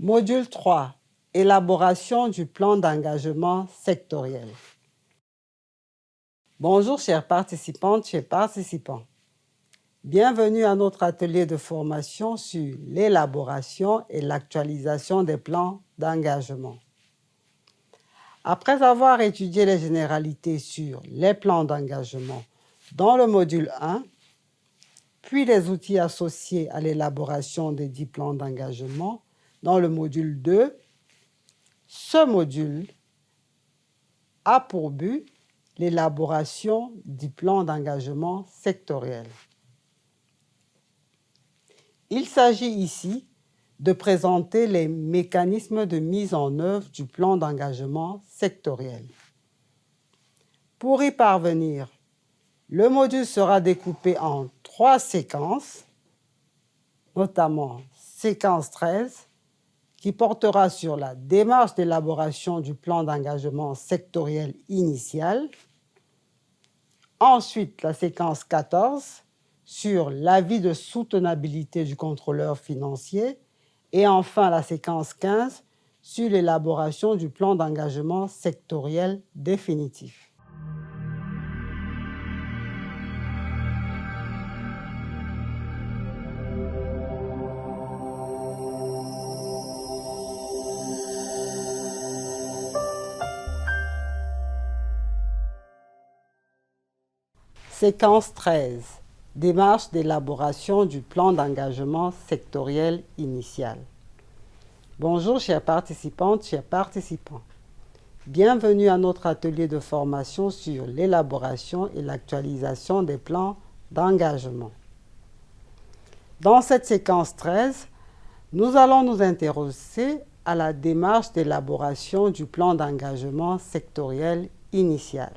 Module 3. Élaboration du plan d'engagement sectoriel. Bonjour chères participantes, chers participants. Bienvenue à notre atelier de formation sur l'élaboration et l'actualisation des plans d'engagement. Après avoir étudié les généralités sur les plans d'engagement dans le module 1, puis les outils associés à l'élaboration des 10 plans d'engagement dans le module 2, ce module a pour but l'élaboration du plan d'engagement sectoriel. Il s'agit ici de présenter les mécanismes de mise en œuvre du plan d'engagement sectoriel. Pour y parvenir, le module sera découpé en 3 séquences, notamment séquence 13, qui portera sur la démarche d'élaboration du plan d'engagement sectoriel initial. Ensuite, la séquence 14 sur l'avis de soutenabilité du contrôleur financier. Et enfin, la séquence 15 sur l'élaboration du plan d'engagement sectoriel définitif. Séquence 13. Démarche d'élaboration du plan d'engagement sectoriel initial. Bonjour chères participantes, chers participants. Bienvenue à notre atelier de formation sur l'élaboration et l'actualisation des plans d'engagement. Dans cette séquence 13, nous allons nous intéresser à la démarche d'élaboration du plan d'engagement sectoriel initial.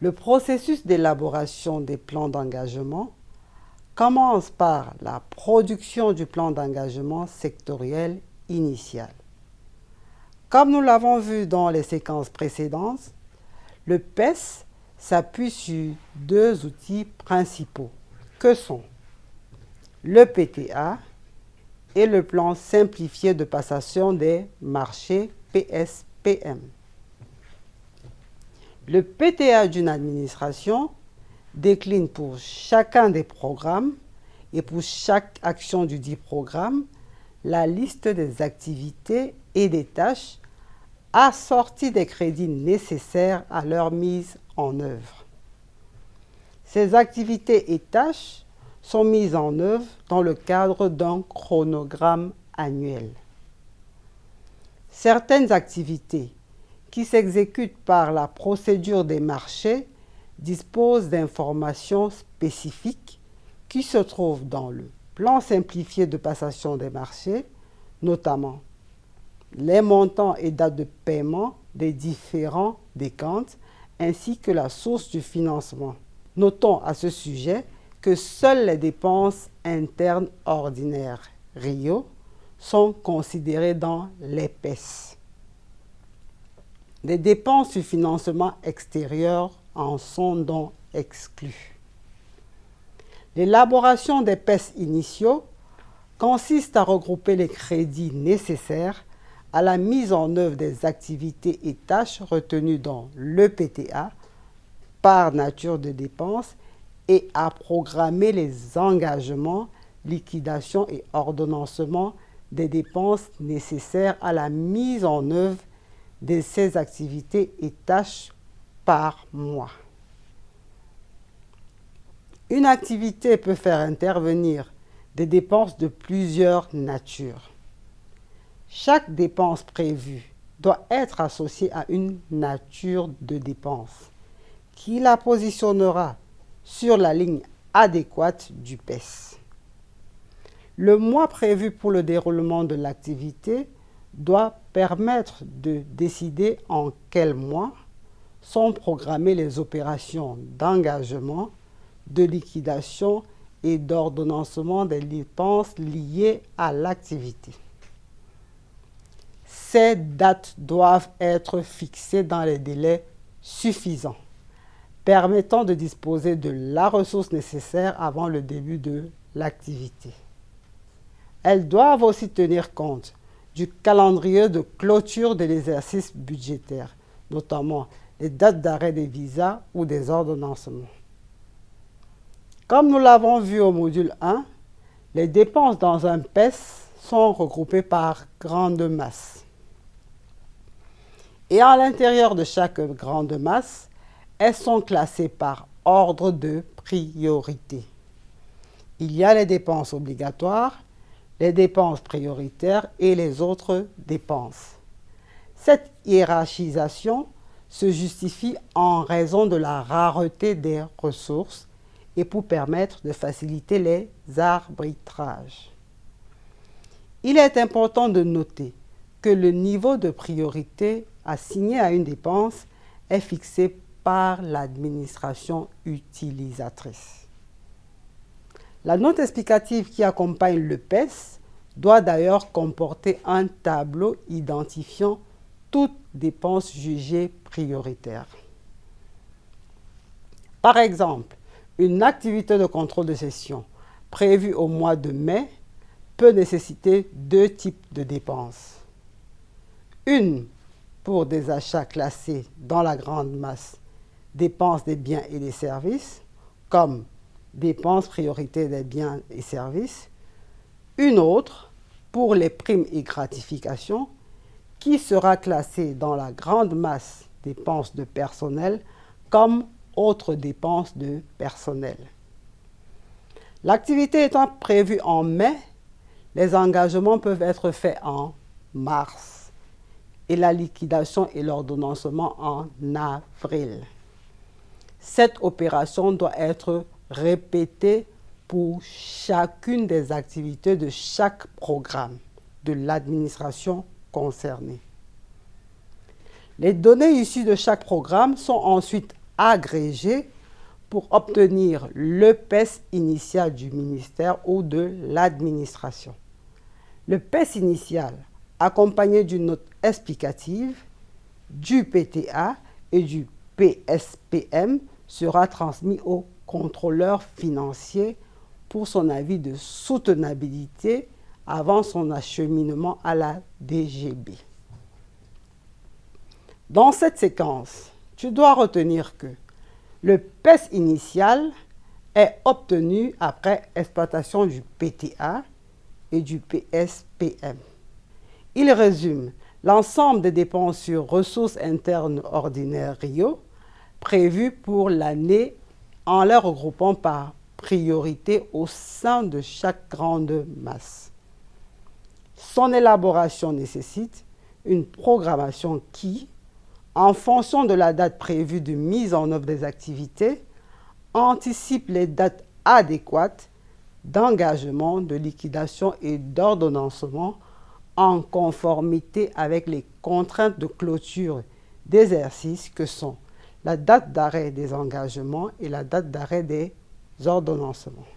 Le processus d'élaboration des plans d'engagement commence par la production du plan d'engagement sectoriel initial. Comme nous l'avons vu dans les séquences précédentes, le PES s'appuie sur 2 outils principaux, que sont le PTA et le plan simplifié de passation des marchés PSPM. Le PTA d'une administration décline pour chacun des programmes et pour chaque action du dit programme la liste des activités et des tâches assorties des crédits nécessaires à leur mise en œuvre. Ces activités et tâches sont mises en œuvre dans le cadre d'un chronogramme annuel. Certaines activités qui s'exécutent par la procédure des marchés disposent d'informations spécifiques qui se trouvent dans le plan simplifié de passation des marchés, notamment les montants et dates de paiement des différents décomptes ainsi que la source du financement. Notons à ce sujet que seules les dépenses internes ordinaires RIO sont considérées dans les PES. Les dépenses du financement extérieur en sont donc exclues. L'élaboration des PES initiaux consiste à regrouper les crédits nécessaires à la mise en œuvre des activités et tâches retenues dans le PTA par nature de dépenses et à programmer les engagements, liquidations et ordonnancements des dépenses nécessaires à la mise en œuvre de ces activités et tâches par mois. Une activité peut faire intervenir des dépenses de plusieurs natures. Chaque dépense prévue doit être associée à une nature de dépense qui la positionnera sur la ligne adéquate du PES. Le mois prévu pour le déroulement de l'activité doit permettre de décider en quel mois sont programmées les opérations d'engagement, de liquidation et d'ordonnancement des dépenses liées à l'activité. Ces dates doivent être fixées dans les délais suffisants, permettant de disposer de la ressource nécessaire avant le début de l'activité. Elles doivent aussi tenir compte du calendrier de clôture de l'exercice budgétaire, notamment les dates d'arrêt des visas ou des ordonnancements. Comme nous l'avons vu au module 1, les dépenses dans un PES sont regroupées par grande masse. Et à l'intérieur de chaque grande masse, elles sont classées par ordre de priorité. Il y a les dépenses obligatoires, les dépenses prioritaires et les autres dépenses. Cette hiérarchisation se justifie en raison de la rareté des ressources et pour permettre de faciliter les arbitrages. Il est important de noter que le niveau de priorité assigné à une dépense est fixé par l'administration utilisatrice. La note explicative qui accompagne le PES doit d'ailleurs comporter un tableau identifiant toute dépense jugée prioritaire. Par exemple, une activité de contrôle de gestion prévue au mois de mai peut nécessiter deux types de dépenses. Une pour des achats classés dans la grande masse, dépenses des biens et des services, comme dépenses prioritaires des biens et services. Une autre pour les primes et gratifications, qui sera classée dans la grande masse dépenses de personnel comme autres dépenses de personnel. L'activité étant prévue en mai, les engagements peuvent être faits en mars et la liquidation et l'ordonnancement en avril. Cette opération doit être répétée pour chacune des activités de chaque programme de l'administration concernée. Les données issues de chaque programme sont ensuite agrégées pour obtenir le PES initial du ministère ou de l'administration. Le PES initial, accompagné d'une note explicative, du PTA et du PSPM, sera transmis au contrôleur financier pour son avis de soutenabilité avant son acheminement à la DGB. Dans cette séquence, tu dois retenir que le PES initial est obtenu après exploitation du PTA et du PSPM. Il résume l'ensemble des dépenses sur ressources internes ordinaires RIO prévues pour l'année en les regroupant par priorité au sein de chaque grande masse. Son élaboration nécessite une programmation qui, en fonction de la date prévue de mise en œuvre des activités, anticipe les dates adéquates d'engagement, de liquidation et d'ordonnancement en conformité avec les contraintes de clôture d'exercice que sont la date d'arrêt des engagements et la date d'arrêt des ordonnancements.